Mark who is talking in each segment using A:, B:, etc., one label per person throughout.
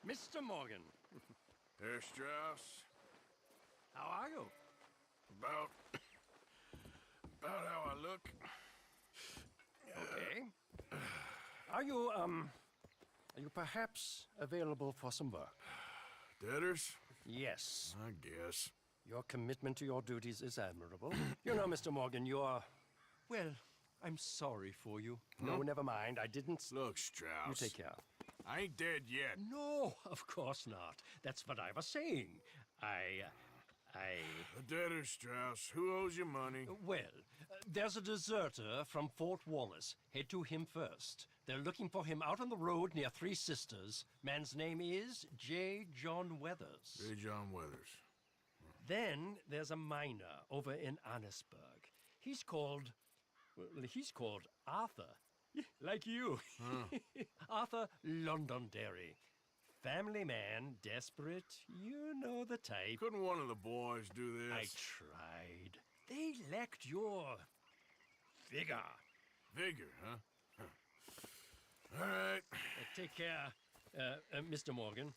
A: Mr. Morgan,
B: Herr Strauss,
A: how are you?
B: about how I look.
A: Okay. Are you perhaps available for some work?
B: Debtors?
A: Yes.
B: I guess.
A: Your commitment to your duties is admirable. You know, Mr. Morgan, you're... Well, I'm sorry for you. No, never mind. I didn't...
B: Look, Strauss.
A: You take care.
B: I ain't dead yet.
A: No, of course not. That's what I was saying.
B: The debtors, Strauss. Who owes you money?
A: Well, there's a deserter from Fort Wallace. Head to him first. They're looking for him out on the road near Three Sisters. Man's name is J. John Weathers.
B: J. John Weathers.
A: Then there's a miner over in Annisburg. He's called Arthur. Like you. Arthur Londonderry. Family man, desperate, you know the type.
B: Couldn't one of the boys do this?
A: I tried. They lacked your... vigor.
B: Vigor, huh? All right.
A: Take care, Mr. Morgan.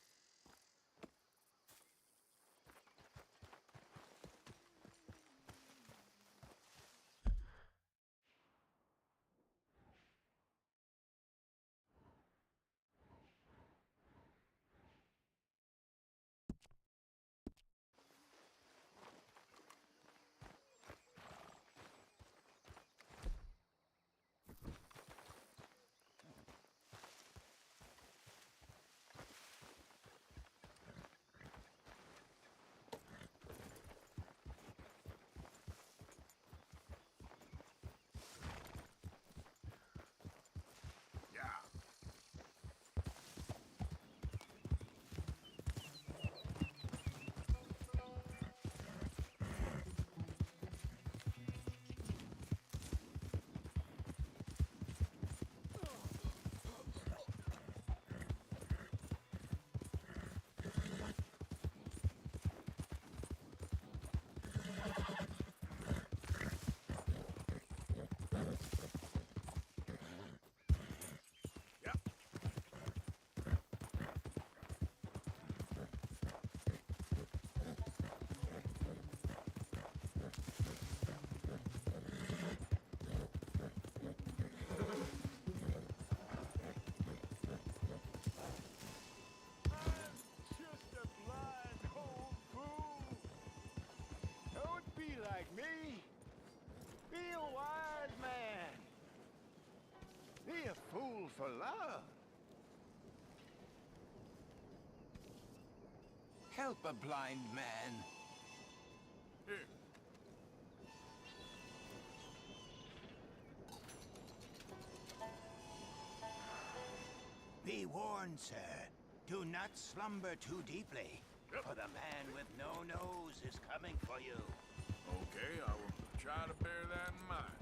C: Me? Be a wise man. Be a fool for love. Help a blind man.
B: Here.
C: Be warned, sir. Do not slumber too deeply, for the man with no nose is coming for you.
B: Okay, I will try to bear that in mind.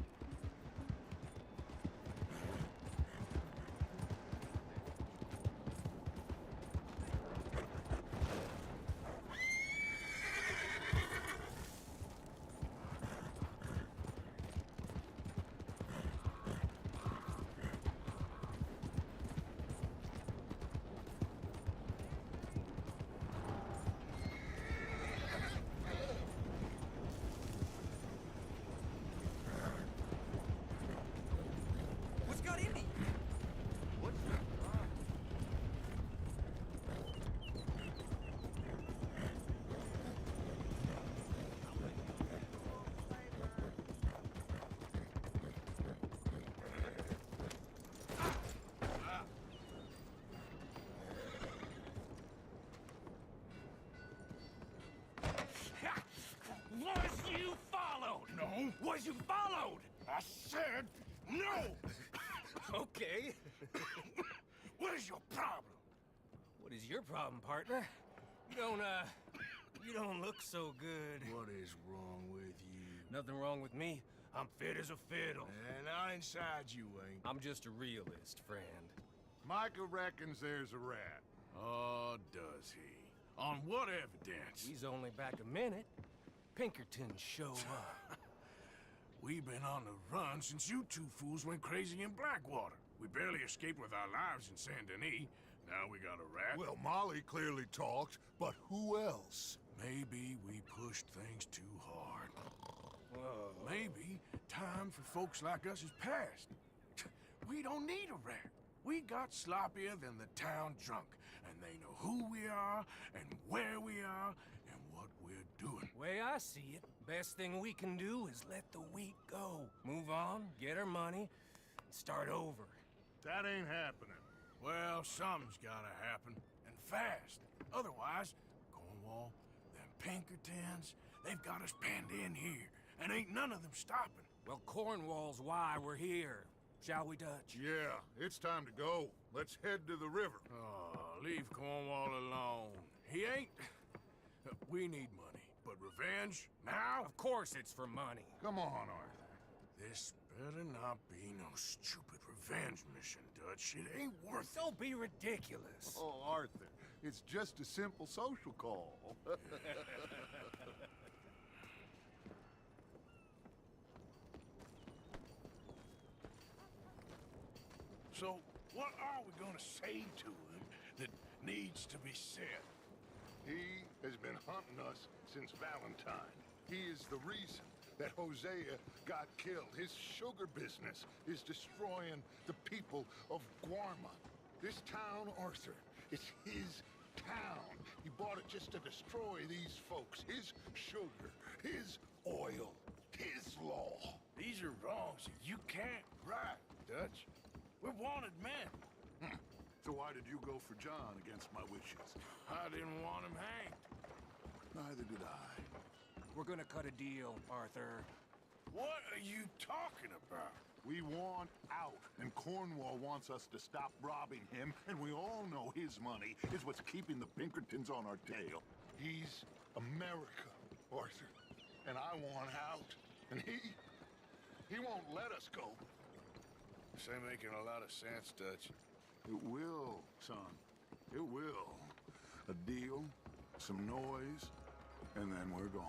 A: Was you followed?
B: No.
A: Was you followed?
B: I said no!
A: Okay.
B: What is your problem?
D: What is your problem, partner? You don't look so good.
B: What is wrong with you?
D: Nothing wrong with me. I'm fit as a fiddle.
B: And I inside you ain't.
D: I'm just a realist, friend.
B: Micah reckons there's a rat. Oh, does he? On what evidence?
D: He's only back a minute. Pinkerton show up.
B: We've been on the run since you two fools went crazy in Blackwater. We barely escaped with our lives in Saint Denis. Now we got a rat?
E: Well, Molly clearly talked, but who else?
B: Maybe we pushed things too hard.
D: Whoa.
B: Maybe time for folks like us is past. We don't need a rat. We got sloppier than the town drunk, and they know who we are, and where we are, and what we're doing.
D: Way I see it, best thing we can do is let the week go. Move on, get our money, and start over.
E: That ain't happening.
B: Well, something's gotta happen, and fast. Otherwise, Cornwall, them Pinkertons, they've got us penned in here, and ain't none of them stopping.
D: Well, Cornwall's why we're here. Shall we, Dutch?
E: Yeah, it's time to go. Let's head to the river.
B: Oh, leave Cornwall alone. He ain't... We need money, but revenge, now?
D: Of course it's for money.
E: Come on, Arthur.
B: This better not be no stupid revenge mission, Dutch. It ain't worth it.
D: Don't be ridiculous.
E: Oh, Arthur, it's just a simple social call.
B: So, what are we gonna say to him that needs to be said?
E: He has been hunting us since Valentine. He is the reason that Hosea got killed. His sugar business is destroying the people of Guarma. This town, Arthur, it's his town. He bought it just to destroy these folks. His sugar, his oil, his law.
B: These are wrongs that you can't right, Dutch. We're wanted men.
E: So why did you go for John against my wishes?
B: I didn't want him hanged.
E: Neither did I.
D: We're gonna cut a deal, Arthur.
B: What are you talking about?
E: We want out, and Cornwall wants us to stop robbing him, and we all know his money is what's keeping the Pinkertons on our tail. He's America, Arthur, and I want out, and he won't let us go.
B: This ain't making a lot of sense, Dutch.
E: It will, son. It will. A deal, some noise, and then we're gone.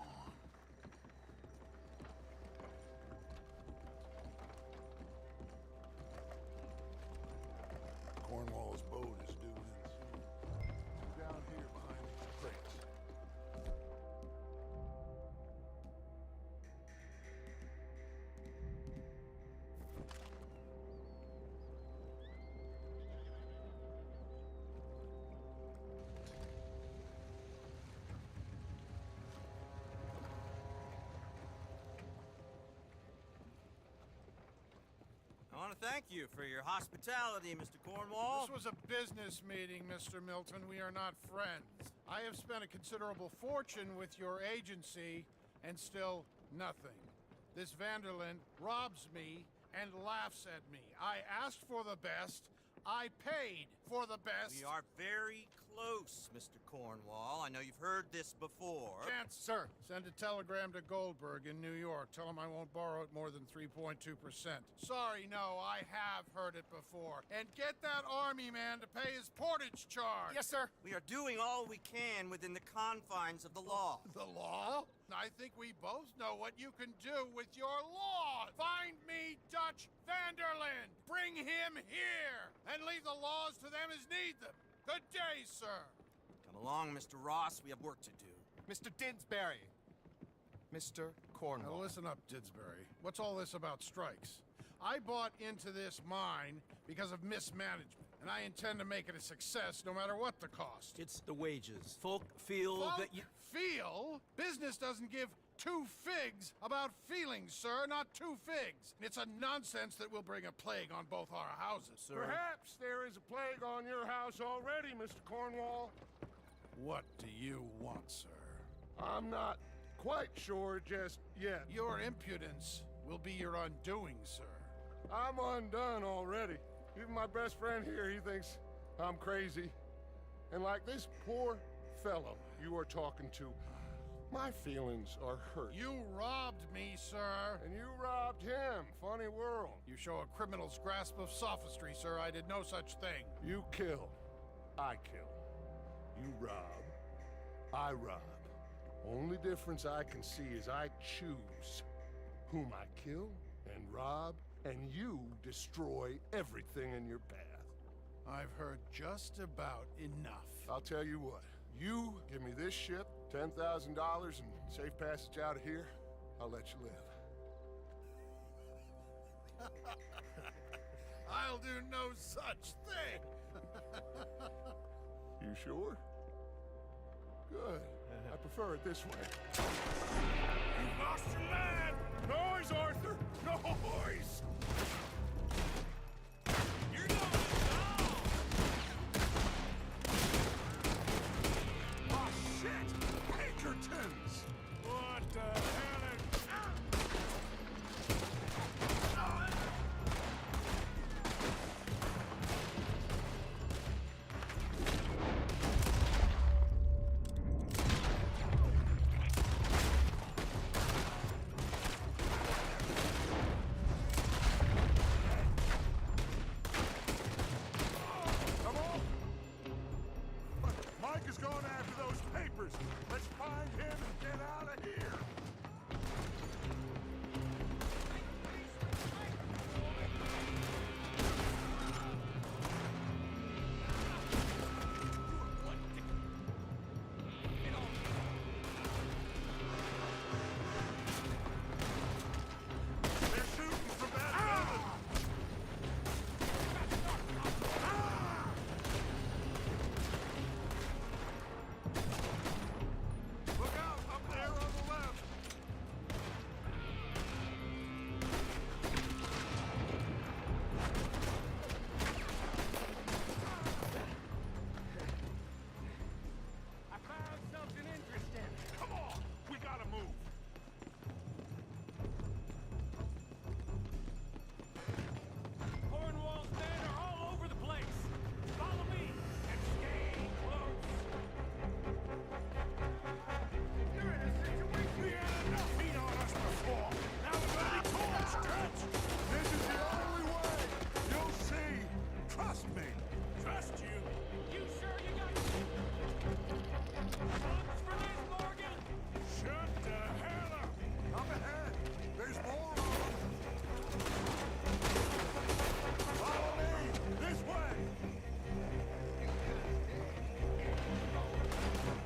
E: Cornwall's boat is due in soon. Down here behind these crates.
F: I want to thank you for your hospitality, Mr. Cornwall.
G: This was a business meeting, Mr. Milton. We are not friends. I have spent a considerable fortune with your agency, and still nothing. This Vanderlyn robs me and laughs at me. I asked for the best. I paid for the best.
F: We are very close, Mr. Cornwall. I know you've heard this before.
G: Chance, sir. Send a telegram to Goldberg in New York. Tell him I won't borrow it more than 3.2%. Sorry, no, I have heard it before. And get that army man to pay his portage charge.
D: Yes, sir.
F: We are doing all we can within the confines of the law.
G: The law? I think we both know what you can do with your law. Find me Dutch Vanderlyn. Bring him here. And leave the laws to them as need them. Good day, sir.
F: Come along, Mr. Ross. We have work to do.
H: Mr. Didsbury. Mr. Cornwall.
G: Now listen up, Didsbury. What's all this about strikes? I bought into this mine because of mismanagement, and I intend to make it a success no matter what the cost.
A: It's the wages. Folk feel that you...
G: Feel? Business doesn't give two figs about feelings, sir, not two figs. It's a nonsense that will bring a plague on both our houses, sir.
H: Perhaps there is a plague on your house already, Mr. Cornwall.
G: What do you want, sir?
H: I'm not quite sure just yet.
G: Your impudence will be your undoing, sir.
H: I'm undone already. Even my best friend here, he thinks I'm crazy. And like this poor fellow you are talking to, my feelings are hurt.
G: You robbed me, sir.
H: And you robbed him. Funny world.
G: You show a criminal's grasp of sophistry, sir. I did no such thing.
H: You kill. I kill. You rob. I rob. Only difference I can see is I choose whom I kill and rob, and you destroy everything in your path.
G: I've heard just about enough.
H: I'll tell you what. You give me this ship, $10,000, and safe passage out of here, I'll let you live.
G: I'll do no such thing.
H: You sure? Good. I prefer it this way.
B: You lost your man! Noise, Arthur! Noise!
F: You're going down!
B: Oh, shit! Pinkertons! What the hell is... Come on! Mike is going after those papers. Let's find him and get out of here. They're shooting from that building. Look out, up there on the left.
A: I found something interesting.
B: Come on, we gotta move.
A: Cornwall's men are all over the place. Follow me and stay close.
B: You're in a situation we had enough heat on us before. Now we're ready for a stretch. This is the only way. You'll see. Trust me. Trust you.
A: You sure you got funds for this, Morgan?
B: Shut the hell up! Up ahead! There's more of them! Follow me! This way!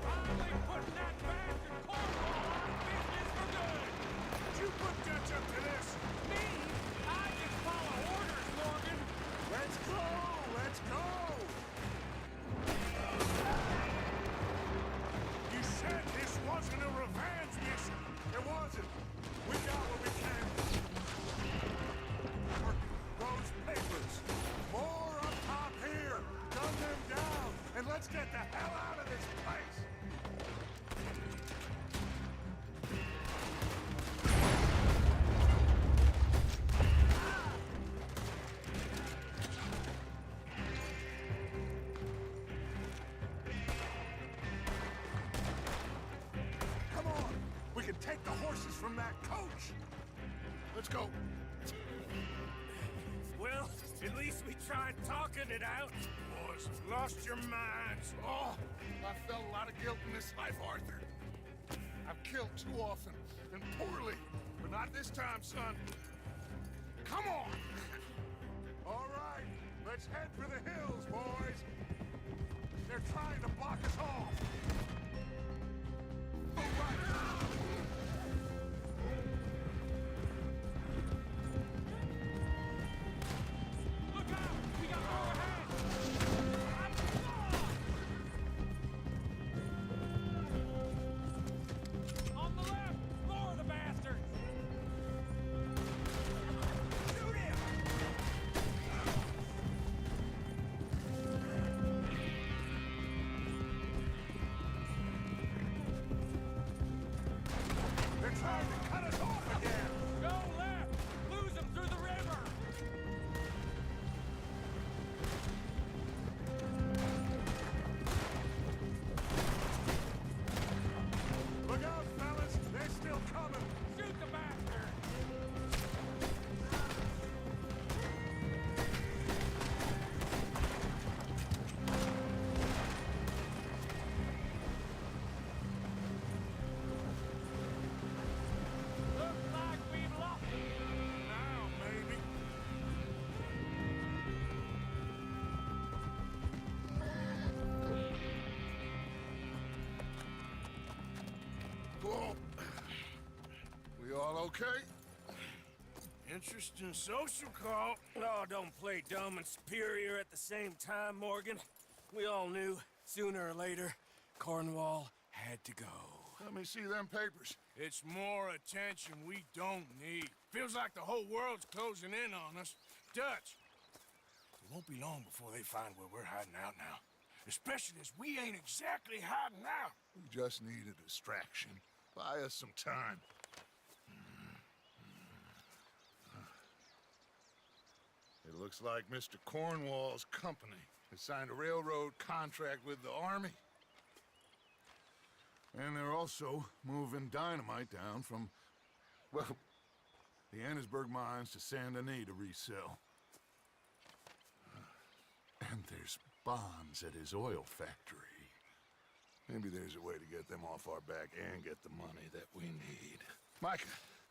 A: Finally putting that bastard Cornwall out of business for good.
B: Did you put Dutch up to this?
A: Me? I just follow orders, Morgan.
B: Let's go! Let's go! You said this wasn't a revenge mission! It wasn't! We got what we can! Those papers! More up top here! Gun them down! And let's get the hell out of this place! Come on! We can take the horses from that coach! Let's go!
F: Well, at least we tried talking it out.
B: Boys, lost your minds! Oh, I felt a lot of guilt in this life, Arthur. I've killed too often, and poorly, but not this time, son. Come on! All right, let's head for the hills, boys! They're trying to block us off! All right!
A: Look out! We got more ahead! On the left! More of the bastards! Shoot him!
B: Okay. Interesting social call.
D: Oh, don't play dumb and superior at the same time, Morgan. We all knew, sooner or later, Cornwall had to go.
B: Let me see them papers.
G: It's more attention we don't need. Feels like the whole world's closing in on us. Dutch, it won't be long before they find where we're hiding out now. Especially as we ain't exactly hiding out.
B: We just need a distraction. Buy us some time. It looks like Mr. Cornwall's company has signed a railroad contract with the army. And they're also moving dynamite down from, well, the Annesburg mines to Saint Denis to resell. And there's bonds at his oil factory. Maybe there's a way to get them off our back and get the money that we need. Micah,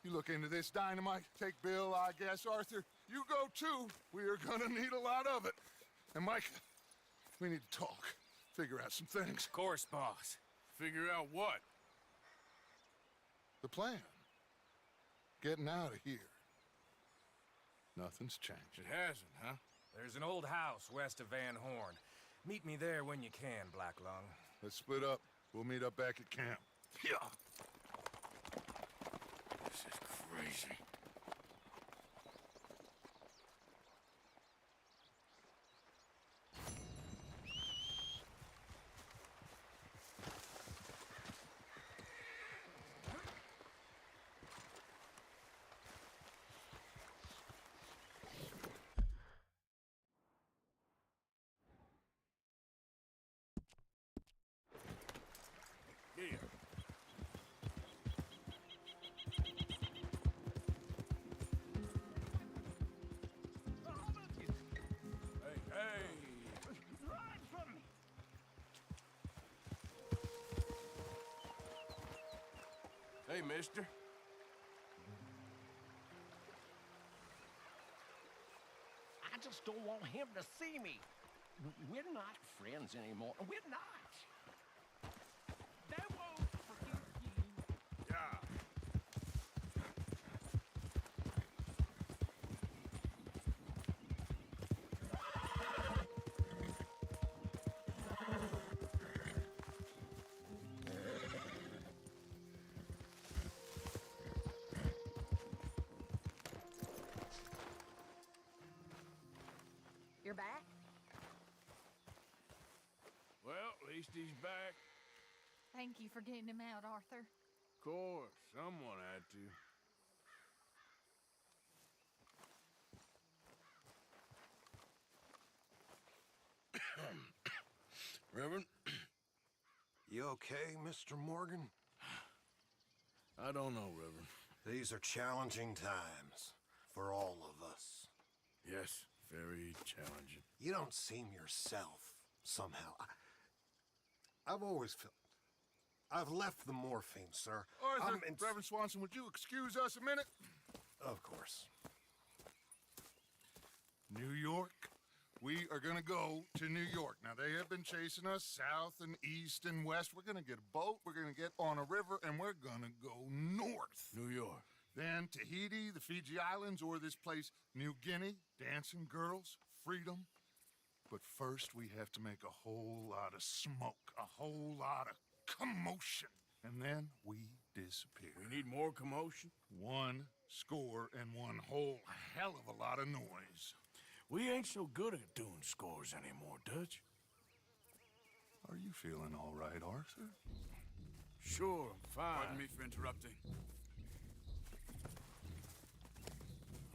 B: you look into this dynamite. Take Bill, I guess. Arthur, you go too. We are gonna need a lot of it. And Micah, we need to talk. Figure out some things.
D: Of course, boss.
G: Figure out what?
B: The plan. Getting out of here. Nothing's changed.
G: It hasn't, huh?
D: There's an old house west of Van Horn. Meet me there when you can, Black Lung.
B: Let's split up. We'll meet up back at camp. Yeah.
G: This is crazy. Here. Hey, mister.
A: I just don't want him to see me. We're not friends anymore. We're not. They won't forgive you.
G: Yeah.
I: You're back?
G: Well, at least he's back.
I: Thank you for getting him out, Arthur.
G: Of course, someone had to.
B: Reverend? You okay, Mr. Morgan?
G: I don't know, Reverend.
B: These are challenging times for all of us.
G: Yes, very challenging.
B: You don't seem yourself, somehow. I've always felt... I've left the morphine, sir.
H: Arthur, Reverend Swanson, would you excuse us a minute?
B: Of course.
H: New York? We are gonna go to New York. Now, they have been chasing us south and east and west. We're gonna get a boat, we're gonna get on a river, and we're gonna go north.
G: New York.
H: Then Tahiti, the Fiji Islands, or this place, New Guinea, dancing girls, freedom. But first, we have to make a whole lot of smoke, a whole lot of commotion. And then we disappear.
G: We need more commotion?
H: 1 score and one whole hell of a lot of noise.
G: We ain't so good at doing scores anymore, Dutch.
B: Are you feeling all right, Arthur?
G: Sure, I'm fine.
J: Pardon me for interrupting.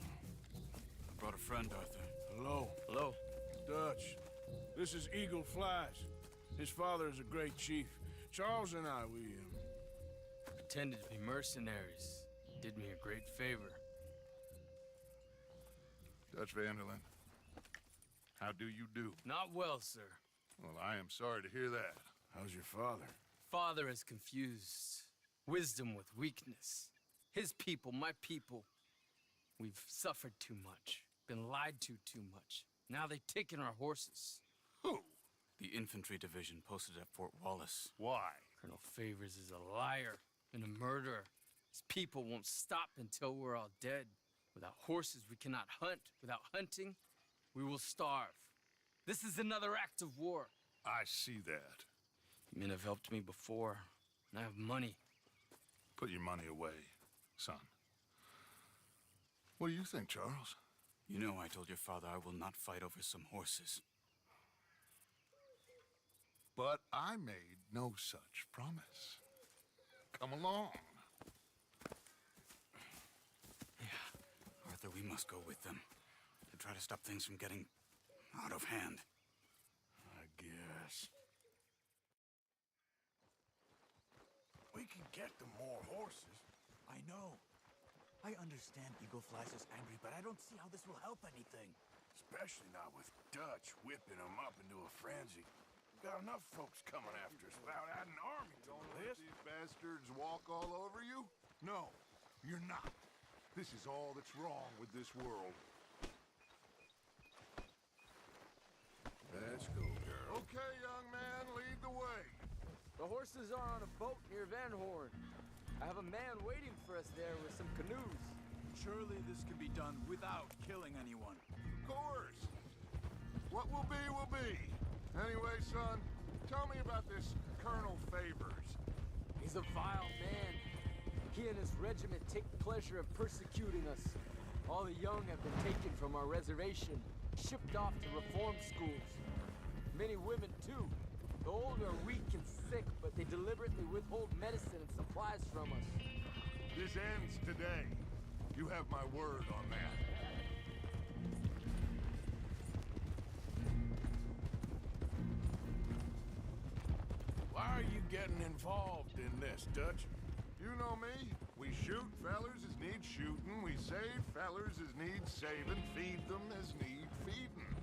J: I brought a friend, Arthur.
G: Hello.
D: Hello.
G: Dutch. This is Eagle Flies. His father is a great chief. Charles and I, we
K: pretended to be mercenaries. Did me a great favor.
H: Dutch Vanderlyn, how do you do?
K: Not well, sir.
H: Well, I am sorry to hear that.
G: How's your father?
K: Father has confused wisdom with weakness. His people, my people. We've suffered too much. Been lied to too much. Now they've taken our horses.
H: Who?
J: The infantry division posted at Fort Wallace.
H: Why?
K: Colonel Favors is a liar and a murderer. His people won't stop until we're all dead. Without horses, we cannot hunt. Without hunting, we will starve. This is another act of war.
E: I see that.
K: You men have helped me before, and I have money.
E: Put your money away, son. What do you think, Charles?
J: You know I told your father I will not fight over some horses.
E: But I made no such promise. Come along.
J: Yeah, Arthur, we must go with them to try to stop things from getting out of hand.
B: I guess. We can get them more horses.
C: I know. I understand Eagle Flies is angry, but I don't see how this will help anything.
B: Especially not with Dutch whipping them up into a frenzy. Got enough folks coming after us without adding an army to
E: Don't
B: the
E: let
B: list.
E: these bastards walk all over you? No, you're not. This is all that's wrong with this world.
B: Let's go, girl.
H: Okay, young man, lead the way.
K: The horses are on a boat near Van Horn. I have a man waiting for us there with some canoes.
C: Surely this can be done without killing anyone.
H: Of course. What will be, will be. Anyway, son, tell me about this Colonel Favors.
K: He's a vile man. He and his regiment take pleasure in persecuting us. All the young have been taken from our reservation, shipped off to reform schools. Many women, too. The old are weak and sick, but they deliberately withhold medicine and supplies from us.
H: This ends today. You have my word on that.
B: Why are you getting involved in this, Dutch?
H: You know me. We shoot fellers as need shooting. We save fellers as need saving. Feed them as need feeding.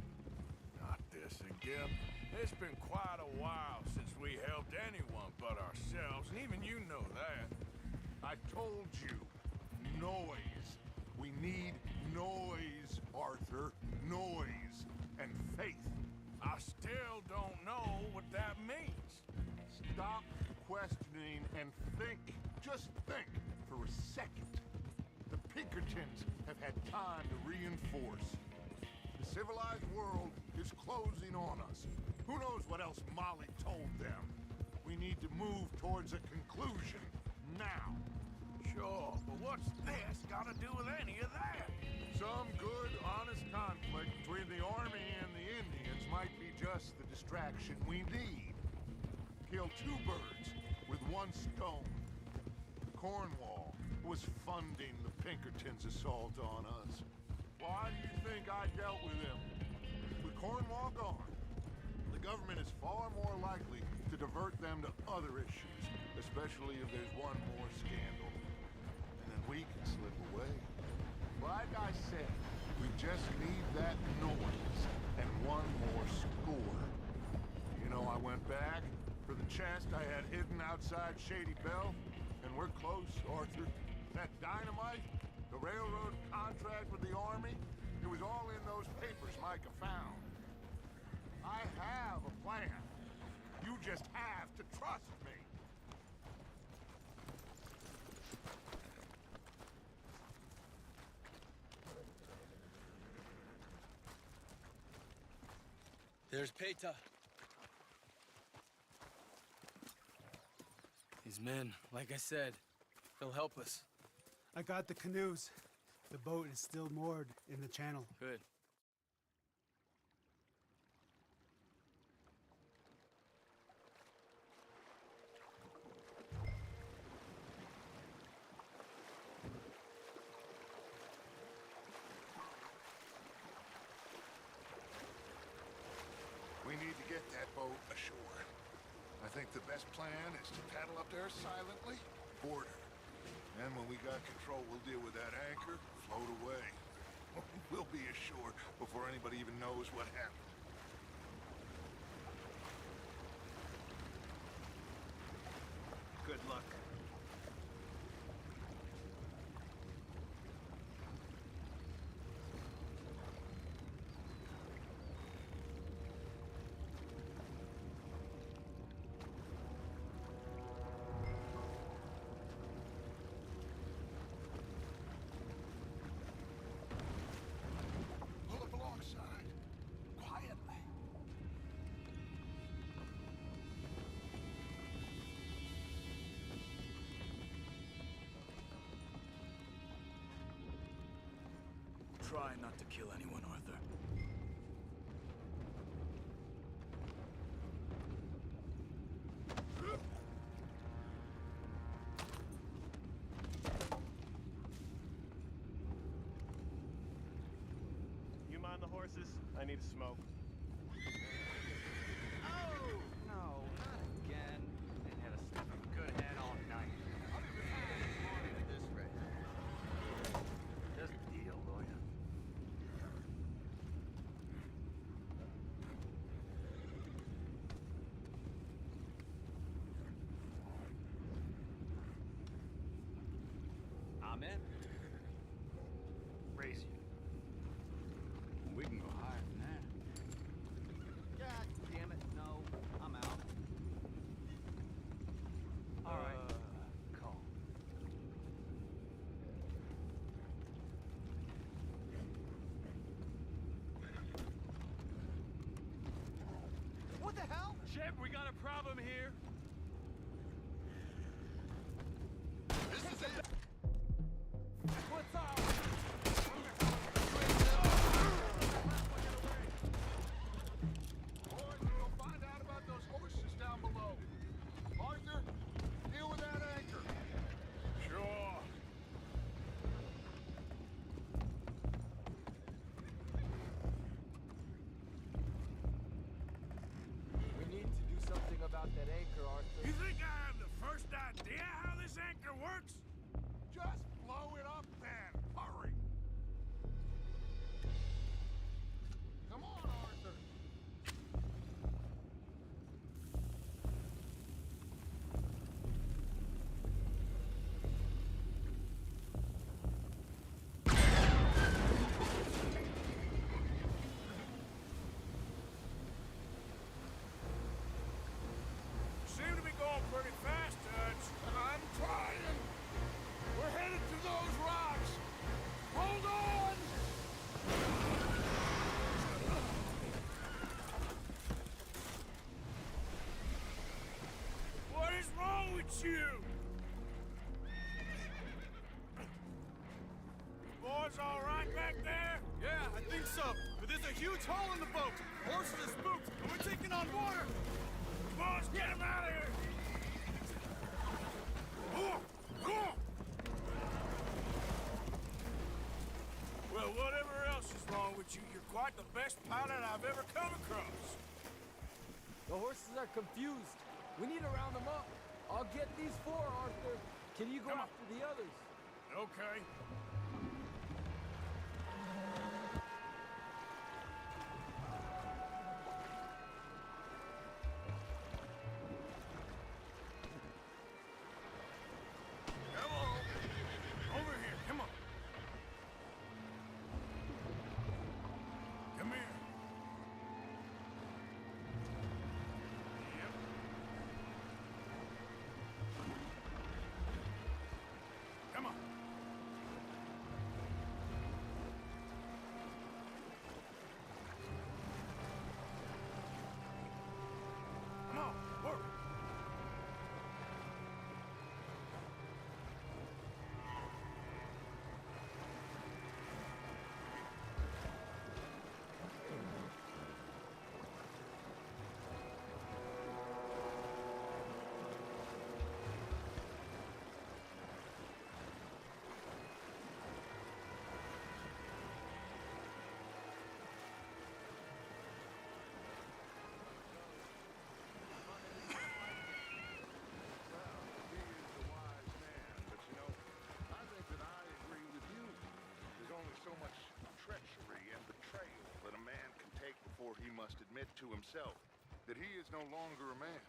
B: Not this again. It's been quite a while since we helped anyone but ourselves, and even you know that.
H: I told you. Noise. We need noise, Arthur. Noise. And faith.
B: I still don't know what that means.
H: Stop questioning and think. Just think for a second. The Pinkertons have had time to reinforce. The civilized world is closing on us. Who knows what else Molly told them? We need to move towards a conclusion now.
B: Sure, but what's this got to do with any of that?
H: Some good, honest conflict between the army and the Indians might be just the distraction we need. Kill two birds with one stone. Cornwall was funding the Pinkertons' assault on us. Why do you think I dealt with him? With Cornwall gone, the government is far more likely to divert them to other issues, especially if there's one more scandal. And then we can slip away. Like I said, we just need that noise and one more score. You know, I went back for the chest I had hidden outside Shady Belle, and we're close, Arthur. That dynamite, the railroad contract with the army, it was all in those papers Micah found. I have a plan. You just have to trust me.
K: There's Peta. These men, like I said, they'll help us.
L: I got the canoes. The boat is still moored in the channel.
K: Good.
E: We need to get that boat ashore. I think the best plan is to paddle up there silently, board her. And when we got control, we'll deal with that anchor, float away. We'll be ashore before anybody even knows what happened.
C: Good luck.
J: try not to kill anyone, Arthur.
M: You mind the horses? I need a smoke.
F: Oh, no, not again. Ain't had a sniffing good head all night. I'll be retired this morning at this rate. Just a deal, lawyer. I'm in.
M: Raise you.
J: We can go higher than that.
F: God damn it, no. I'm out. All right.
M: Calm.
F: What the hell?
M: Shep, we got a problem here.
F: What's up?
E: Boys, we'll find out about those horses down below. Arthur, deal with that anchor.
B: Sure.
F: We need to do something about that anchor, Arthur.
B: You think I have the first idea how this anchor works?
E: Just blow it up then. Hurry. Come on, Arthur.
B: Seem to be going pretty fast, Dutch.
E: I'm trying.
B: We're headed to those rocks. Hold on! What is wrong with you? Boys all right back there?
D: Yeah, I think so. But there's a huge hole in the boat. Horses are spooked, and we're taking on water.
B: Boys, get him out of here! Well, whatever else is wrong with you, you're quite the best pilot I've ever come across.
F: The horses are confused. We need to round them up. I'll get these four, Arthur. Can you go
B: Come on.
F: after the others?
B: Okay. Come on. Over here. Come on. Come here. Yep. Come on. Come on, work.
E: He is a wise man, but you know, I think that I agree with you. There's only so much treachery and betrayal that a man can take before he must admit to himself that he is no longer a man.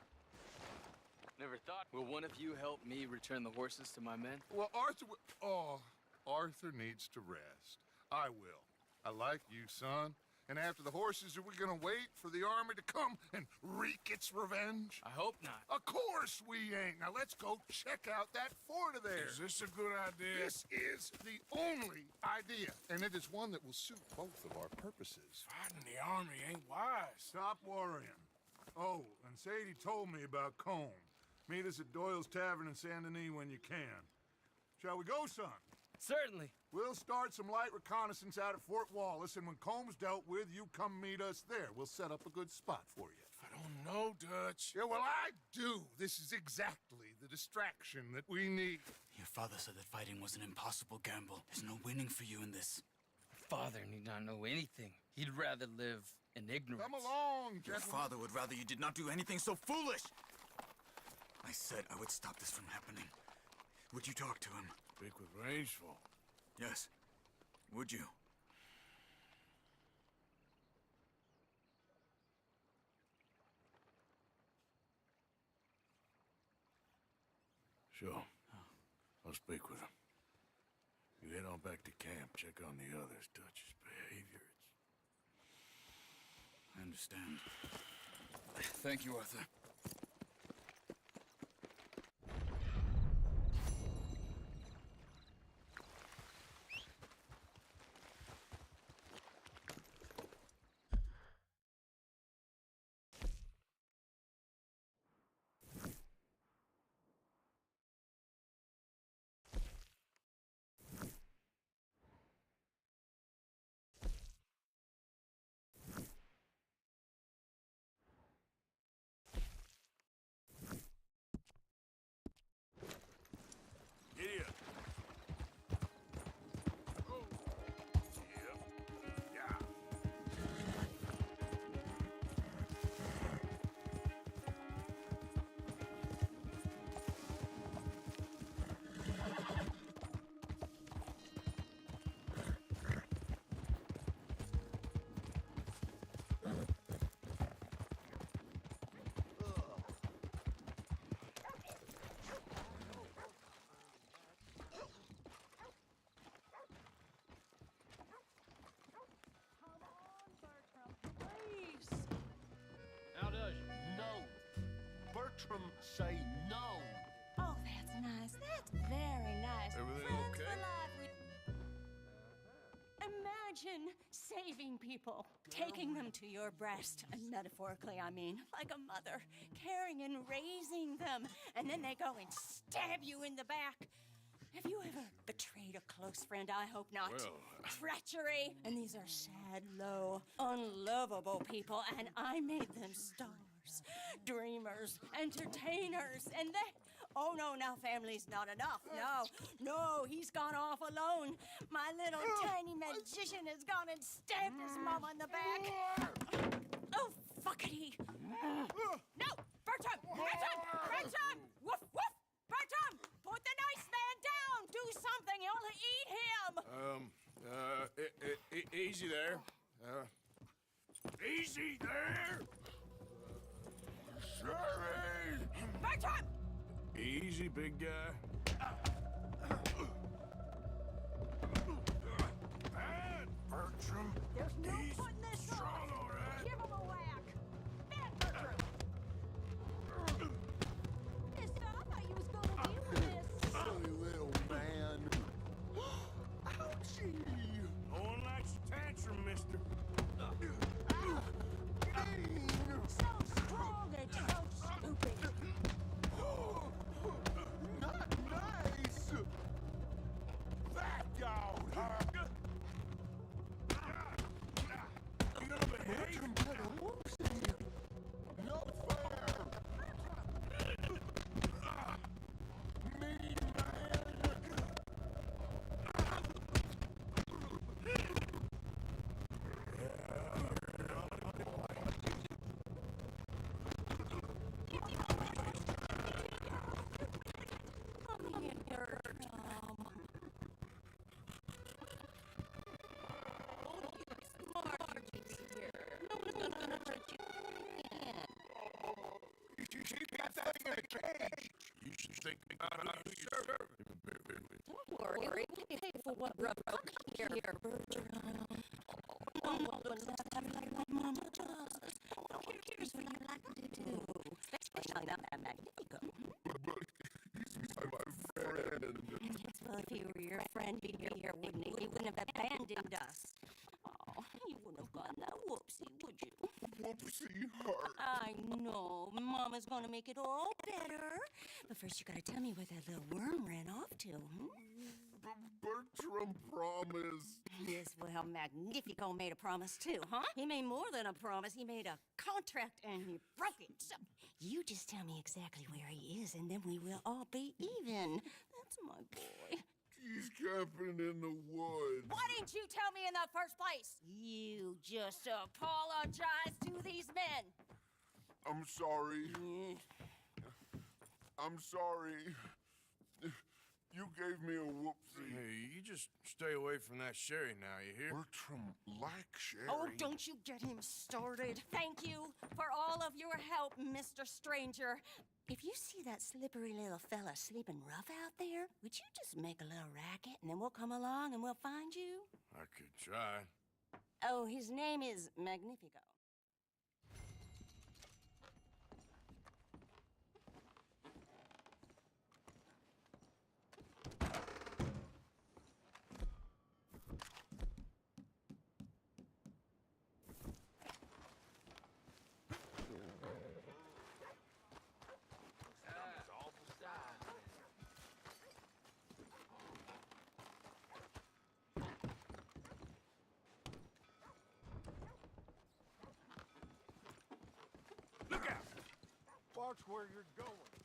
K: Never thought. Will one of you help me return the horses to my men?
E: Well, Arthur needs to rest. I will. I like you, son. And after the horses, are we gonna wait for the army to come and wreak its revenge?
K: I hope not.
E: Of course we ain't. Now let's go check out that fort of theirs.
B: Is this a good idea?
E: This is the only idea, and it is one that will suit both of our purposes.
B: Fighting the army ain't wise.
N: Stop worrying. Oh, and Sadie told me about Combe. Meet us at Doyle's Tavern in Saint Denis when you can. Shall we go, son?
K: Certainly.
N: We'll start some light reconnaissance out at Fort Wallace, and when Combs dealt with, you come meet us there. We'll set up a good spot for you.
B: I don't know, Dutch.
E: Yeah, well, I do. This is exactly the distraction that we need.
J: Your father said that fighting was an impossible gamble. There's no winning for you in this.
K: Father need not know anything. He'd rather live in ignorance.
N: Come along,
J: Your
N: gentlemen.
J: father would rather you did not do anything so foolish. I said I would stop this from happening. Would you talk to him?
B: Speak with Rangeful.
J: Yes. Would you?
B: Sure. I'll speak with him. You head on back to camp, check on the others. Dutch's behavior,
J: I understand. Thank you, Arthur.
B: Giddy up.
E: Bertram, say no.
O: Oh, that's nice. That's very nice.
B: Everything
O: Friends
B: okay?
O: for life. Imagine saving people, taking them to your breast, and metaphorically, I mean, like a mother, caring and raising them, and then they go and stab you in the back. Have you ever betrayed a close friend? I hope not.
B: Well,
O: Treachery. And these are sad, low, unlovable people, and I made them stars, dreamers, entertainers, and they... Oh, no, now family's not enough. No, he's gone off alone. My little tiny magician has gone and stabbed his mama in the back. Oh, fuckity. No, Bertram! Woof, woof! Bertram, put the nice man down. Do something, you'll eat him.
B: Easy there. Easy there! Sorry!
O: Bertram!
B: Easy, big guy. Bad, Bertram.
O: There's no
B: He's
O: putting this
B: strong, all right.
O: Give him a whack. Bad, Bertram. Mister, I thought you was gonna deal with this.
E: Silly little man. Ouchie.
B: No one likes a tantrum, mister.
O: So strong and so stupid.
E: Not nice. Back out.
B: You gonna behave?
E: Bertram put a whoopsie. No fair. Mean man.
O: Come here, Bertram. Margie's here. No one's gonna hurt you again.
E: Keep that thing in a cage.
B: You should think about how you serve.
O: Don't worry, we'll pay for what broke here, Bertram. Mama doesn't have to like what Mama does. Here's what you like to do. Especially now that Magnifico.
E: My friend.
O: Yes, well, if he were your friend, he'd be here, wouldn't he? He wouldn't have abandoned us. Oh, you wouldn't have gotten that whoopsie, would you?
E: Whoopsie hurt.
O: I know. Mama's gonna make it all better. But first, you gotta tell me where that little worm ran off to, hmm?
H: Bertram promised.
O: Yes, well, Magnifico made a promise too, huh? He made more than a promise. He made a contract and he broke it. So you just tell me exactly where he is and then we will all be even. That's my boy.
H: He's camping in the woods.
O: Why didn't you tell me in the first place? You just apologize to these men.
H: I'm sorry. I'm sorry. You gave me a whoopsie.
B: Hey, you just stay away from that sherry now, you hear?
H: Bertram like sherry.
O: Oh, don't you get him started. Thank you for all of your help, Mr. Stranger. If you see that slippery little fella sleeping rough out there, would you just make a little racket and then we'll come along and we'll find you?
B: I could try.
O: Oh, his name is Magnifico.
B: Look out! Watch where you're going.